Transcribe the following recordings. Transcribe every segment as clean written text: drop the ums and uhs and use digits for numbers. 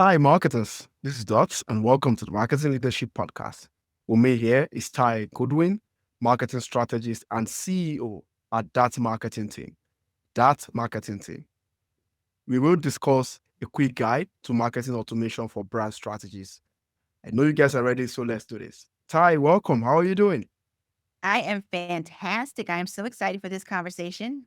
Hi, marketers. This is Dots, and welcome to the Marketing Leadership Podcast. With me here is Tai Goodwin, marketing strategist and CEO at That Marketing Team. That Marketing Team. We will discuss a quick guide to marketing automation for brand strategies. I know you guys are ready, so let's do this. Tai, welcome. How are you doing? I am fantastic. I am so excited for this conversation.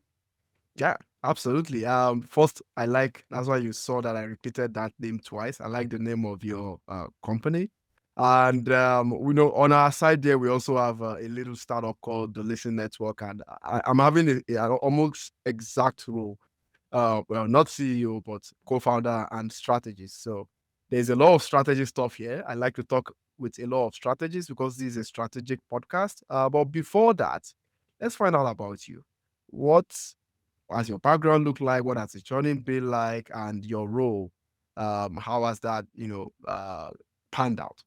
Yeah, absolutely. First, that's why you saw that I repeated that name twice. I like the name of your company. And we know on our side there, we also have a little startup called the Listen Network, and I'm having an almost exact role. Well, not CEO, but co-founder and strategist. So there's a lot of strategy stuff here. I like to talk with a lot of strategists because this is a strategic podcast. But before that, let's find out about you. What has your background look like? What has the journey been like? And your role, how has that, panned out?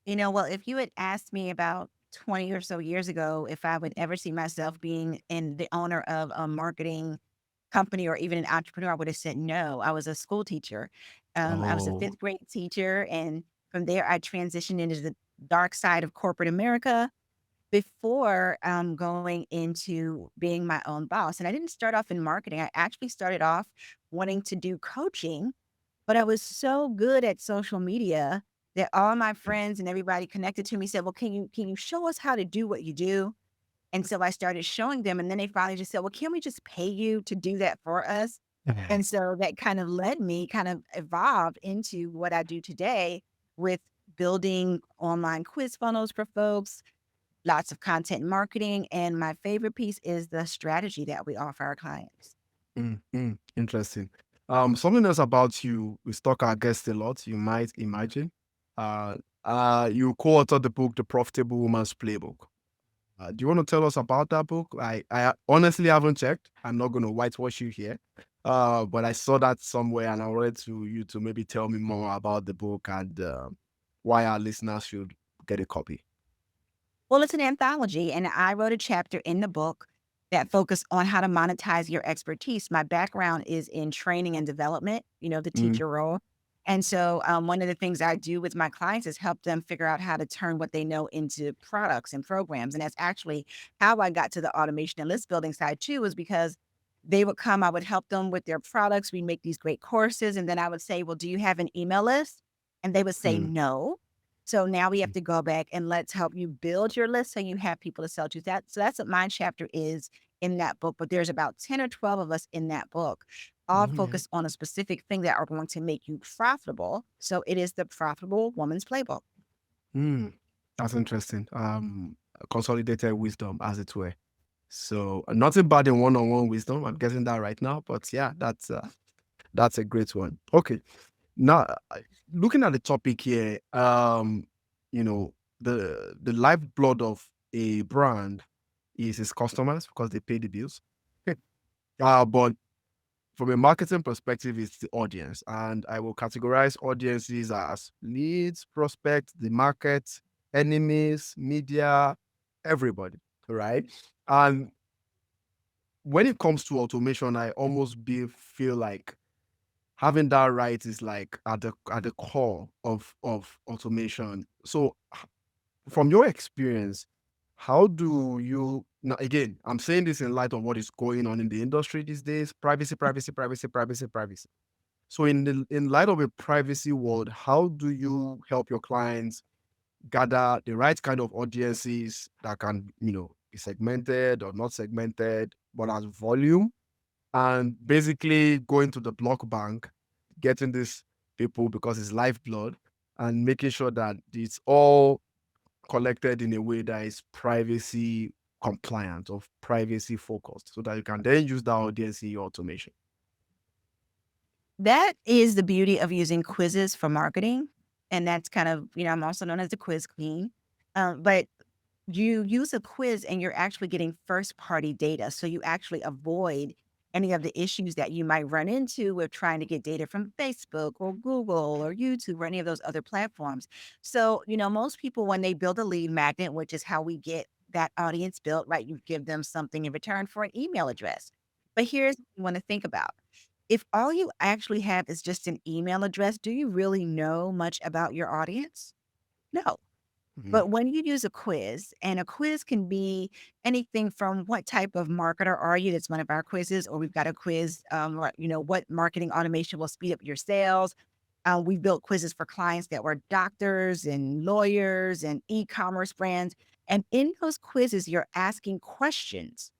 Well, if you had asked me about 20 or so years ago if I would ever see myself being in the owner of a marketing company or even an entrepreneur, I would have said no. I was a school teacher. I was a Oh, fifth grade teacher. And from there, I transitioned into the dark side of corporate America before going into being my own boss. And I didn't start off in marketing. I actually started off wanting to do coaching. But I was so good at social media that all my friends and everybody connected to me said, "Well, can you show us how to do what you do?" And so I started showing them, and then they finally just said, "Well, can we just pay you to do that for us?" And so that kind of led me kind of evolved into what I do today with building online quiz funnels for folks, lots of content marketing, and my favorite piece is the strategy that we offer our clients. interesting. Something else about you, we stalk our guests a lot, you might imagine. Uh, you co-authored the book, The Profitable Woman's Playbook. Do you want to tell us about that book? I honestly haven't checked. I'm not going to whitewash you here. But I saw that somewhere and I wanted you to maybe tell me more about the book and why our listeners should get a copy. Well, it's an anthology, and I wrote a chapter in the book that focused on how to monetize your expertise. My background is in training and development, the Mm, teacher role. And so, one of the things I do with my clients is help them figure out how to turn what they know into products and programs. And that's actually how I got to the automation and list building side too, was because they would come, I would help them with their products. We make these great courses. And then I would say, "Well, do you have an email list?" And they would say, mm, "No." So now we have mm, to go back and let's help you build your list so you have people to sell to. That's what my chapter is in that book. But there's about 10 or 12 of us in that book, all mm, focused on a specific thing that are going to make you profitable. So it is the profitable woman's playbook. mm. That's interesting. Consolidated wisdom, as it were. So nothing bad in one-on-one wisdom. I'm getting that right now, but yeah, that's a great one. Okay. Now, looking at the topic here, you know, the lifeblood of a brand is its customers because they pay the bills. But from a marketing perspective, it's the audience, and I will categorize audiences as leads, prospects, the market, enemies, media, everybody, right? And when it comes to automation, I almost feel like having that right is like at the core of automation. So from your experience, how do you now again, I'm saying this in light of what is going on in the industry these days, privacy, privacy, privacy, privacy, privacy. So in light of a privacy world, how do you help your clients gather the right kind of audiences that can, be segmented or not segmented, but as volume and basically going to the block bank, getting these people because it's lifeblood and making sure that it's all collected in a way that is privacy compliant or privacy focused so that you can then use that audience in your automation. That is the beauty of using quizzes for marketing. And that's kind of, I'm also known as the quiz queen. But you use a quiz and you're actually getting first party data. So you actually avoid any of the issues that you might run into with trying to get data from Facebook or Google or YouTube or any of those other platforms. So, most people, when they build a lead magnet, which is how we get that audience built, right? You give them something in return for an email address. But here's what you want to think about. if all you actually have is just an email address, do you really know much about your audience? No. Mm, But when you use a quiz, and a quiz can be anything from what type of marketer are you? That's one of our quizzes, or we've got a quiz, what marketing automation will speed up your sales. We built quizzes for clients that were doctors and lawyers and e-commerce brands. And in those quizzes, you're asking questions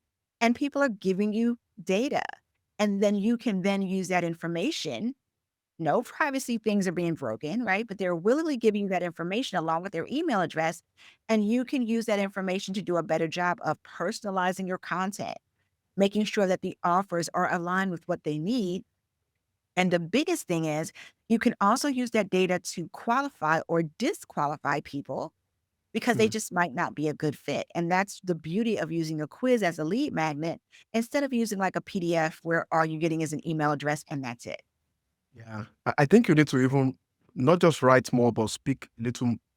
and people are giving you data. And then you can then use that information. No privacy things are being broken, right? But they're willingly giving you that information along with their email address. And you can use that information to do a better job of personalizing your content, making sure that the offers are aligned with what they need. And the biggest thing is you can also use that data to qualify or disqualify people because they mm. just might not be a good fit. And that's the beauty of using a quiz as a lead magnet instead of using like a PDF where all you're getting is an email address and that's it. Yeah, I think you need to even not just write more, but speak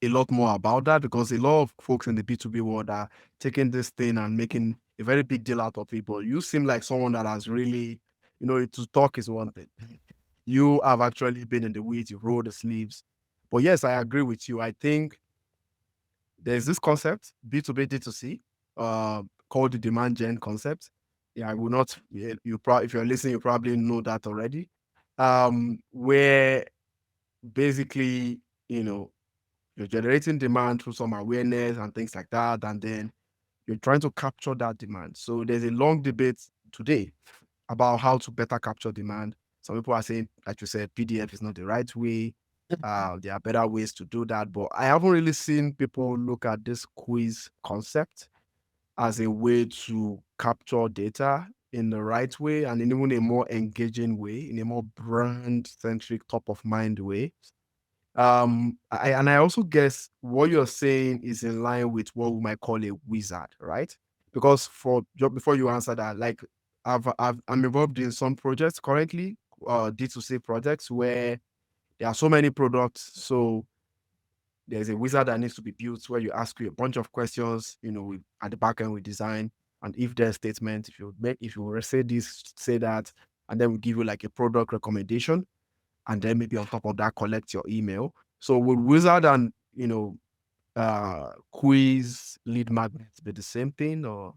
a lot more about that, because a lot of folks in the B2B world are taking this thing and making a very big deal out of it. But you seem like someone that has really, to talk is one thing. You have actually been in the weeds, you roll the sleeves. But yes, I agree with you. I think there's this concept, B2B, D2C, called the demand gen concept. Yeah, I will not, if you're listening, you probably know that already. Where basically, you know, you're generating demand through some awareness and things like that. And then you're trying to capture that demand. So there's a long debate today about how to better capture demand. Some people are saying, like you said, PDF is not the right way. There are better ways to do that. But I haven't really seen people look at this quiz concept as a way to capture data in the right way and in even a more engaging way, in a more brand centric, top of mind way. I also guess what you're saying is in line with what we might call a wizard, right? Because for just before you answer that, like I'm involved in some projects currently, D2C projects where there are so many products. So there's a wizard that needs to be built where you ask you a bunch of questions, at the back end we design and if there's statement, if you will say this, say that, and then we give you like a product recommendation, and then maybe on top of that collect your email. So would wizard and quiz lead magnets be the same thing, or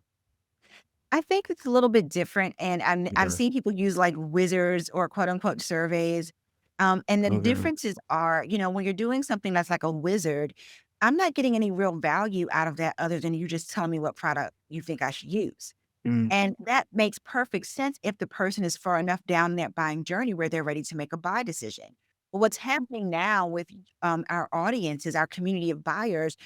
I think it's a little bit different, and I've okay? seen people use, like, wizards or quote unquote surveys, and the Okay. differences are, when you're doing something that's like a wizard, I'm not getting any real value out of that other than you just telling me what product you think I should use. Mm, And that makes perfect sense if the person is far enough down that buying journey where they're ready to make a buy decision. But what's happening now with our audience is our community of buyers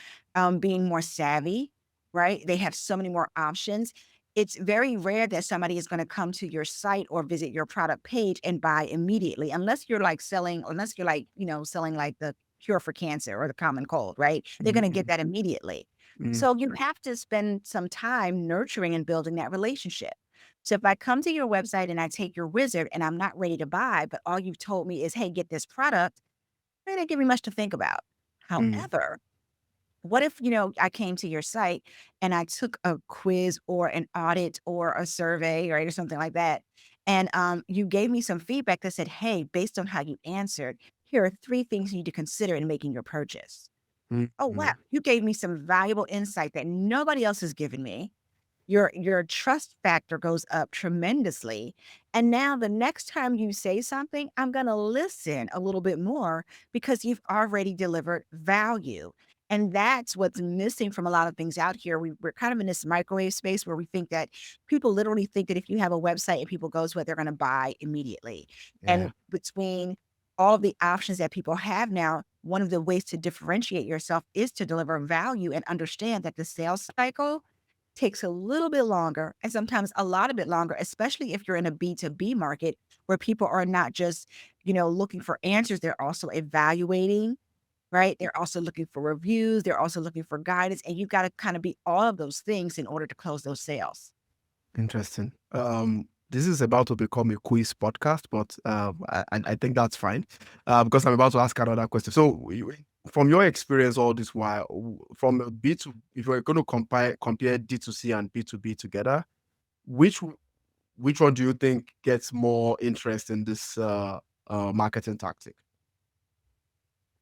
being more savvy, right? They have so many more options. It's very rare that somebody is going to come to your site or visit your product page and buy immediately, unless you're like, selling like the cure for cancer or the common cold, right? They're going to get mm, that immediately. mm, So you have to spend some time nurturing and building that relationship. So if I come to your website and I take your wizard and I'm not ready to buy, but all you've told me is, hey, get this product, they didn't give me much to think about. mm, However, what if, I came to your site and I took a quiz or an audit or a survey, right, or something like that, and you gave me some feedback that said, hey, based on how you answered, here are 3 things you need to consider in making your purchase. mm, Oh, wow. mm, You gave me some valuable insight that nobody else has given me. Your trust factor goes up tremendously. And now the next time you say something, I'm going to listen a little bit more because you've already delivered value. And that's what's missing from a lot of things out here. We're kind of in this microwave space where we think that people literally think that if you have a website and people go to it, they're going to buy immediately. yeah, And between all of the options that people have now, one of the ways to differentiate yourself is to deliver value and understand that the sales cycle takes a little bit longer and sometimes a lot of bit longer, especially if you're in a B2B market where people are not just, looking for answers, they're also evaluating, right? They're also looking for reviews, they're also looking for guidance, and you've got to kind of be all of those things in order to close those sales. interesting. This is about to become a quiz podcast, but I think that's fine, because I'm about to ask another question. So, from your experience all this while, from a B2, if we're going to compare D2C and B2B together, which which one do you think gets more interest in this marketing tactic?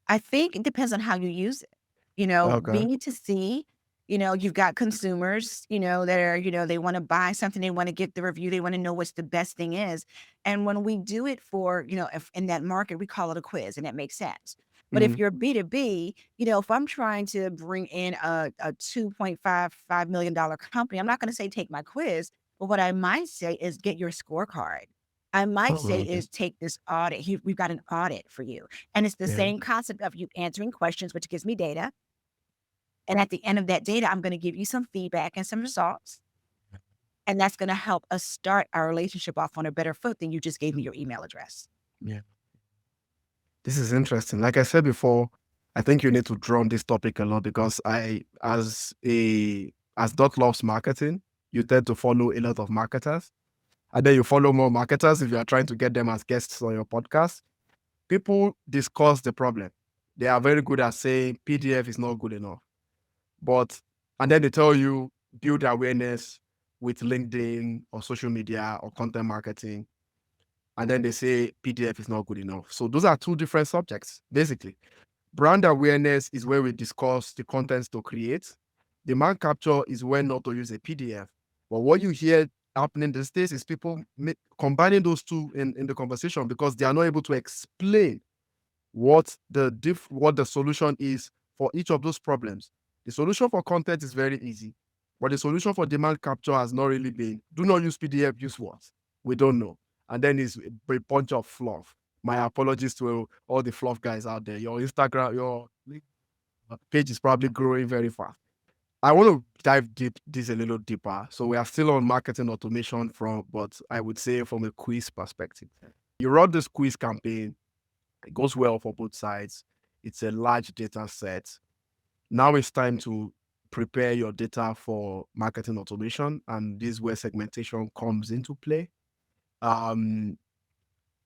I think it depends on how you use it. You know, Okay. B2C, you've got consumers, that are, they want to buy something, they want to get the review, they want to know what's the best thing is. And when we do it for, if in that market, we call it a quiz and that makes sense. But if Mm. you're B2B, if I'm trying to bring in a $2.55 million company, I'm not going to say take my quiz, but what I might say is get your scorecard. I might Oh, say okay. is take this audit. We've got an audit for you. And it's the Yeah. same concept of you answering questions, which gives me data. And at the end of that data, I'm going to give you some feedback and some results. And that's going to help us start our relationship off on a better foot than you just gave me your email address. Yeah. This is interesting. Like I said before, I think you need to draw on this topic a lot because as Dot loves marketing, you tend to follow a lot of marketers. And then you follow more marketers if you are trying to get them as guests on your podcast. People discuss the problem. They are very good at saying PDF is not good enough. But and then they tell you build awareness with LinkedIn or social media or content marketing. And then they say PDF is not good enough. So those are two different subjects, basically. Brand awareness is where we discuss the contents to create. Demand capture is when not to use a PDF. But what you hear happening these days is people combining those two in the conversation because they are not able to explain what the solution is for each of those problems. The solution for content is very easy, but the solution for demand capture has not really been. Do not use PDF. Use what? We don't know. And then it's a bunch of fluff. My apologies to all the fluff guys out there. Your Instagram, your page is probably growing very fast. I want to dive deep this a little deeper. So we are still on marketing automation but I would say from a quiz perspective. You run this quiz campaign, it goes well for both sides. It's a large data set. Now it's time to prepare your data for marketing automation, and this is where segmentation comes into play. Um,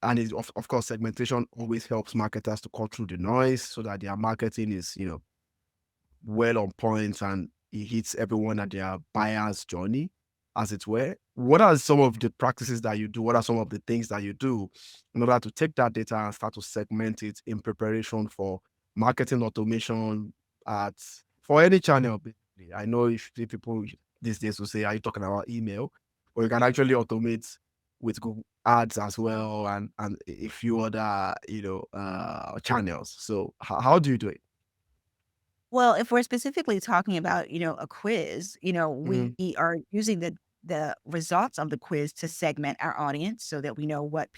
and of course, segmentation always helps marketers to cut through the noise so that their marketing is, well on point and it hits everyone at their buyer's journey, as it were. What are some of the practices that you do? What are some of the things that you do in order to take that data and start to segment it in preparation for marketing automation at for any channel? Basically? I know if people these days will say, "Are you talking about email?" Or you can actually automate with Google Ads as well and a few other channels. So how do you do it? Well, if we're specifically talking about, a quiz, Mm, we are using the results of the quiz to segment our audience so that we know what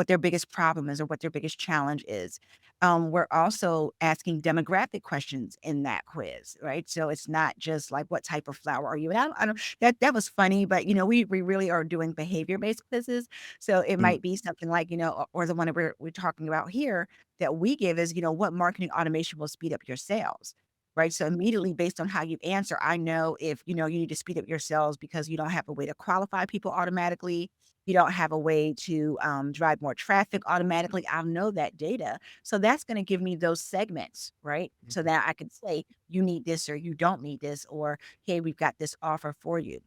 their biggest problem is or what their biggest challenge is. We're also asking demographic questions in that quiz, right? So it's not just like what type of flower are you? And I don't that was funny, but we really are doing behavior based quizzes. So it mm, might be something like, or the one that we're talking about here that we give is, what marketing automation will speed up your sales, right? So immediately based on how you answer, I know if, you need to speed up your sales because you don't have a way to qualify people automatically. You don't have a way to drive more traffic automatically. I'll know that data. So that's going to give me those segments, right? So that I can say, you need this or you don't need this, or, hey, we've got this offer for you.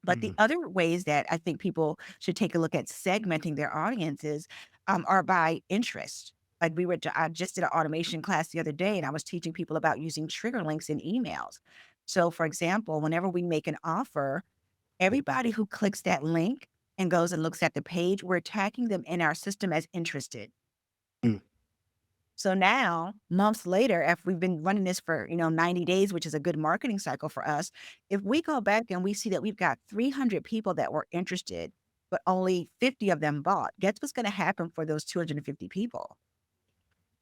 But the mm, other ways that I think people should take a look at segmenting their audiences are by interest. Like I just did an automation class the other day, and I was teaching people about using trigger links in emails. So, for example, whenever we make an offer, everybody who clicks that link and goes and looks at the page, we're tagging them in our system as interested. mm. So now, months later, after we've been running this for, 90 days, which is a good marketing cycle for us, if we go back and we see that we've got 300 people that were interested, but only 50 of them bought, guess what's going to happen for those 250 people?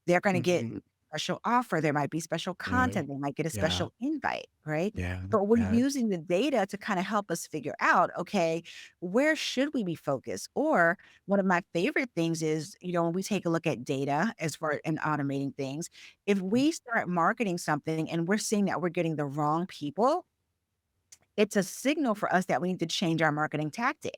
They're gonna get Mhm. special offer, there might be special Yeah, content, they might get a yeah, special invite, right? yeah, But we're yeah. using the data to kinda help us figure out, okay, where should we be focused? Or one of my favorite things is, when we take a look at data as far in automating things, if we start marketing something and we're seeing that we're getting the wrong people, it's a signal for us that we need to change our marketing tactic.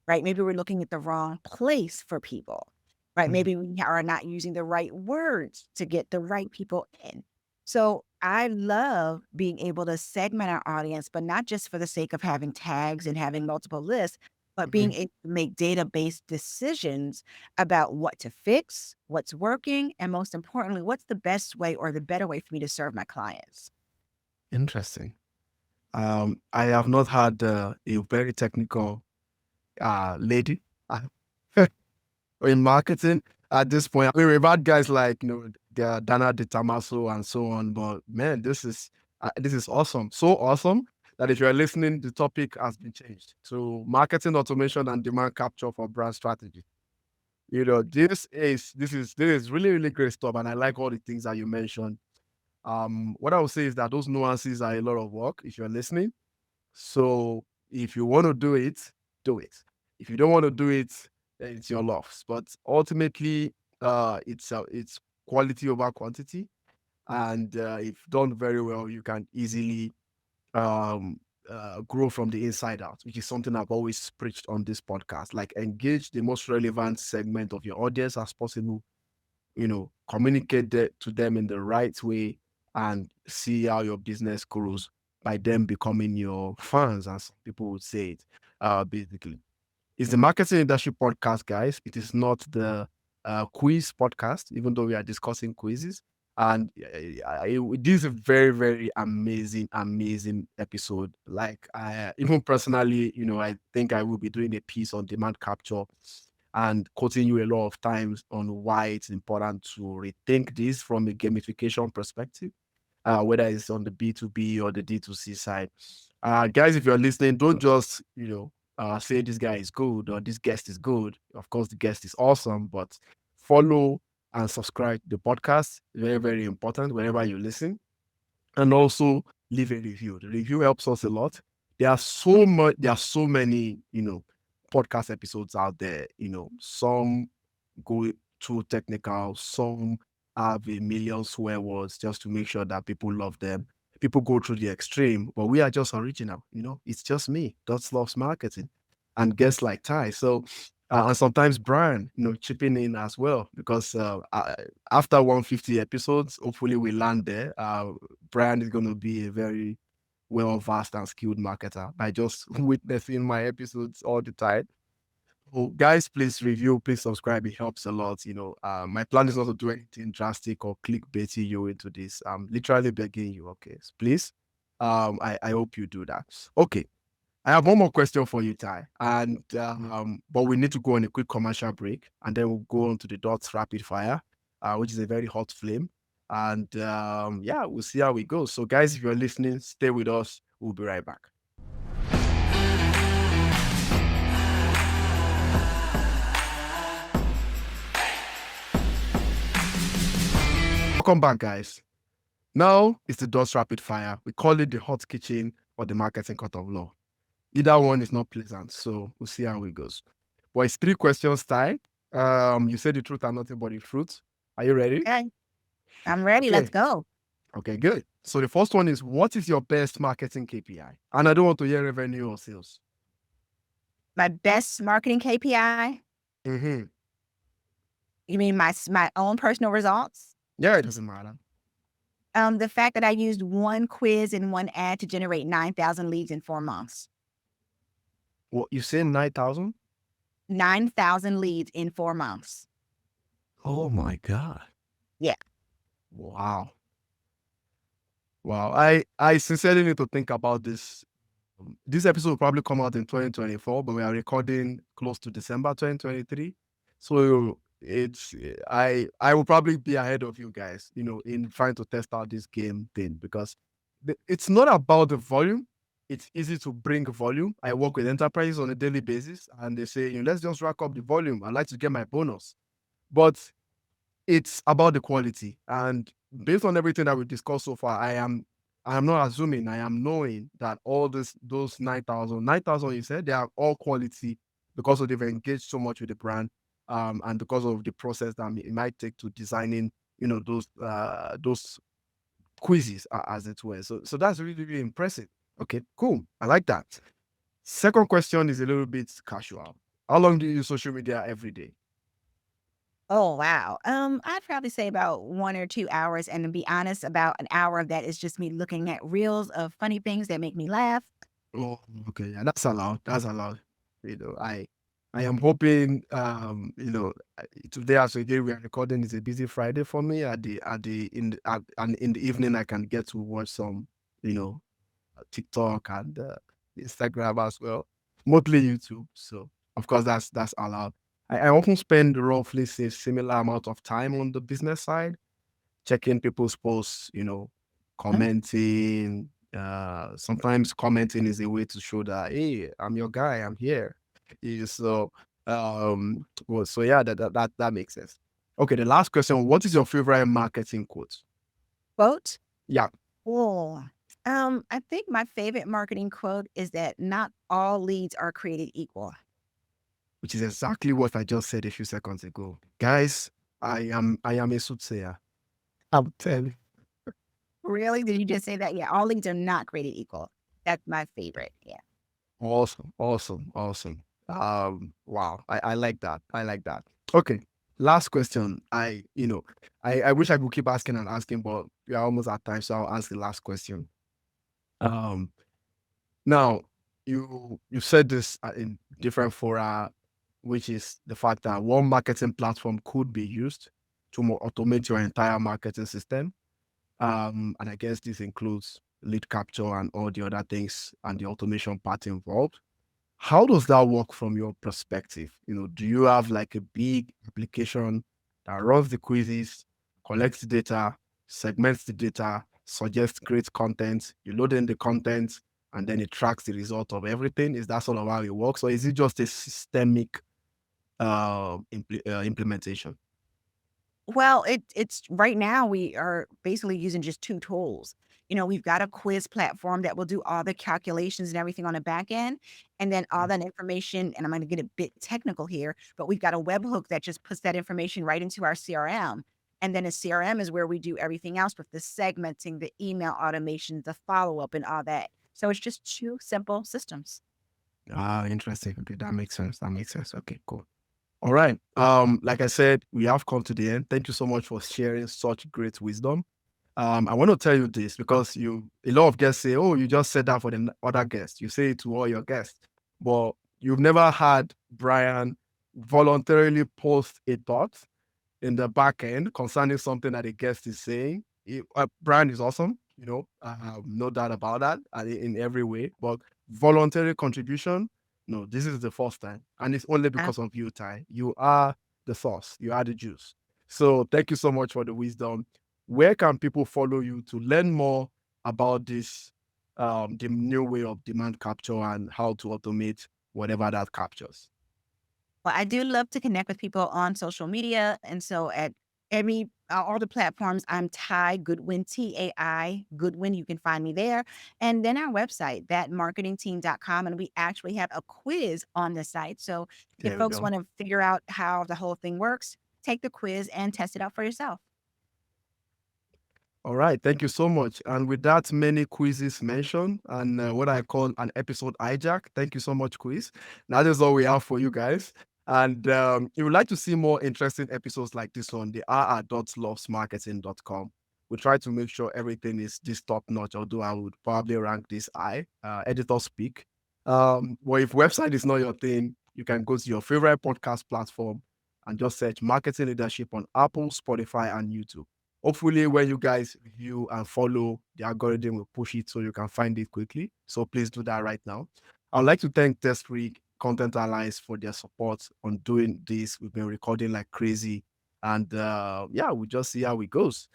Right? Maybe we're looking at the wrong place for people, right? Mhm, Maybe we are not using the right words to get the right people in. So I love being able to segment our audience, but not just for the sake of having tags and having multiple lists, but being Mhm. able to make data-based decisions about what to fix, what's working, and most importantly, what's the best way or the better way for me to serve my clients. Interesting. I have not had a very technical lady uh, in marketing at this point. I mean, we've had guys like Dana De Tamaso and so on, but man, this is awesome. So awesome that if you're listening, the topic has been changed to marketing automation and demand capture for brand strategy. This is really really great stuff, and I like all the things that you mentioned. What I would say is that those nuances are a lot of work if you're listening. So if you want to do it, do it. If you don't want to do it, then it's your loss. But ultimately, it's quality over quantity, and if done very well, you can easily um, grow from the inside out, which is something I've always preached on this podcast. Like engage the most relevant segment of your audience as possible. Communicate that to them in the right way and see how your business grows by them becoming your fans, as some people would say it. Basically, it's the marketing industry podcast, guys. It is not the quiz podcast, even though we are discussing quizzes. And this is a very, very amazing, amazing episode. Like, even personally, I think I will be doing a piece on demand capture and quoting you a lot of times on why it's important to rethink this from a gamification perspective, whether it's on the B2B or the D2C side. Guys, if you're listening, don't just, say this guy is good or this guest is good. Of course, the guest is awesome, but follow and subscribe to the podcast. Very, very important whenever you listen, and also leave a review. The review helps us a lot. There are so many, podcast episodes out there. Some go too technical, some have a million swear words just to make sure that people love them. People go through the extreme, but we are just original. It's just me. Dots loves marketing, and guests like Ty. So, and sometimes Brian, chipping in as well because after 150 episodes, hopefully we land there. Brian is going to be a very well versed and skilled marketer by just witnessing my episodes all the time. Oh, guys, please review, please subscribe. It helps a lot. My plan is not to do anything drastic or clickbaity you into this. I'm literally begging you, okay? So please, I hope you do that. Okay, I have one more question for you, Ty, and but we need to go on a quick commercial break, and then we'll go on to the dots rapid fire, which is a very hot flame, and yeah, we'll see how it goes. So, guys, if you're listening, stay with us. We'll be right back. Welcome back, guys. Now it's the dots rapid fire. We call it the hot kitchen or the marketing court of law. Either one is not pleasant, so we'll see how it goes. But it's 3 questions, Ty. You said the truth and nothing but the truth. Are you ready? Okay, I'm ready. Let's Okay. go. Okay, good. So the first one is, what is your best marketing KPI? And I don't want to hear revenue or sales. My best marketing KPI? Mm-hmm. You mean my own personal results? Yeah, it doesn't matter. The fact that I used one quiz and one ad to generate 9,000 leads in 4 months. What you say 9,000? 9,000 leads in 4 months. Oh my God. Yeah. Wow. Wow. I sincerely need to think about this. This episode will probably come out in 2024, but we are recording close to December 2023. So I will probably be ahead of you guys, in trying to test out this game thing, because it's not about the volume. It's easy to bring volume. I work with enterprises on a daily basis, and they say, let's just rack up the volume. I like to get my bonus. But it's about the quality. And based on everything that we discussed so far, I am not assuming, I am knowing that all those 9,000 you said, they are all quality because of they've engaged so much with the brand, and because of the process that it might take to designing, those quizzes, as it were. So that's really, really impressive. Okay, cool. I like that. Second question is a little bit casual. How long do you use social media every day? Oh, wow. I'd probably say about 1 or 2 hours, and to be honest, about an hour of that is just me looking at reels of funny things that make me laugh. Oh, okay. Yeah, that's allowed. That's allowed. I am hoping, today as again we are recording is a busy Friday for me. And in the evening I can get to watch some, you know, TikTok and Instagram as well, mostly YouTube. So of course that's allowed. I often spend roughly say similar amount of time on the business side, checking people's posts, Mhm. commenting. Sometimes commenting is a way to show that, hey, I'm your guy, I'm here. So well, so yeah, that makes sense. Okay, the last question: what is your favorite marketing quote? Quote. Yeah, Oh, I think my favorite marketing quote is that not all leads are created equal. which is exactly what I just said a few seconds ago, guys. I am a soothsayer. I'm telling. Really? Did you just say that? Yeah, all leads are not created equal. That's my favorite. Yeah. Awesome, awesome, awesome. Wow, I like that. I like that. Okay, last question. I wish I could keep asking and asking, but we are almost at time, so I'll ask the last question. Um, Now you said this in different fora, which is the fact that one marketing platform could be used to more automate your entire marketing system. And I guess this includes lead capture and all the other things and the automation part involved. How does that work from your perspective? Do you have like a big application that runs the quizzes, collects the data, segments the data, suggests great content, you load in the content, and then it tracks the result of everything? Is that sort of how it works? Or is it just a systemic implementation? Well, it's right now we are basically using just 2 tools. We've got a quiz platform that will do all the calculations and everything on the back end, and then all Mm. that information, and I'm gonna get a bit technical here, but we've got a webhook that just puts that information right into our CRM. And then a CRM is where we do everything else with the segmenting, the email automations, the follow-up, and all that. So it's just 2 simple systems. Ah, interesting. Okay, that makes sense. That makes sense. Okay, cool. All right. Like I said, we have come to the end. Thank you so much for sharing such great wisdom. I want to tell you this because a lot of guests say, "Oh, you just said that for the other guests." You say it to all your guests, but you've never had Brian voluntarily post a thought in the back end concerning something that a guest is saying. Brian is awesome, I have no doubt about that in every way. But voluntary contribution, no, this is the first time, and it's only because of you, Ty. You are the sauce. You are the juice. So thank you so much for the wisdom. Where can people follow you to learn more about this, the new way of demand capture and how to automate whatever that captures? Well, I do love to connect with people on social media, and so at all the platforms, I'm Tai Goodwin, TAI Goodwin. You can find me there, and then our website, thatmarketingteam.com, and we actually have a quiz on the site. So if There we folks go. want to figure out how the whole thing works, take the quiz and test it out for yourself. All right, thank you so much. And with that, many quizzes mentioned and what I call an episode hijack. Thank you so much, quiz. That is all we have for you guys. And if you would like to see more interesting episodes like this one, they are at loves.marketing.com. We try to make sure everything is this top notch, although I would probably rank this high, editor speak. Well, if website is not your thing, you can go to your favorite podcast platform and just search marketing leadership on Apple, Spotify, and YouTube. Hopefully, when you guys review and follow, the algorithm will push it so you can find it quickly. So please do that right now. I'd like to thank Test Week Content Alliance for their support on doing this. We've been recording like crazy. And yeah, we'll just see how it goes.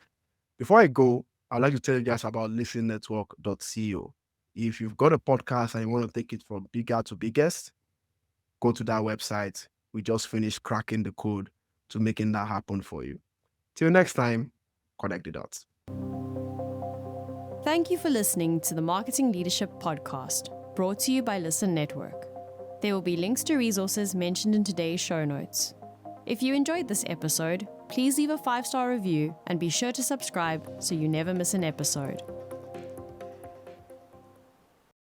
Before I go, I'd like to tell you guys about listennetwork.co. If you've got a podcast and you want to take it from bigger to biggest, go to that website. We just finished cracking the code to making that happen for you. Till next time, connect the dots. Thank you for listening to the Marketing Leadership Podcast, brought to you by Listen Network. There will be links to resources mentioned in today's show notes. If you enjoyed this episode, please leave a 5-star review and be sure to subscribe so you never miss an episode.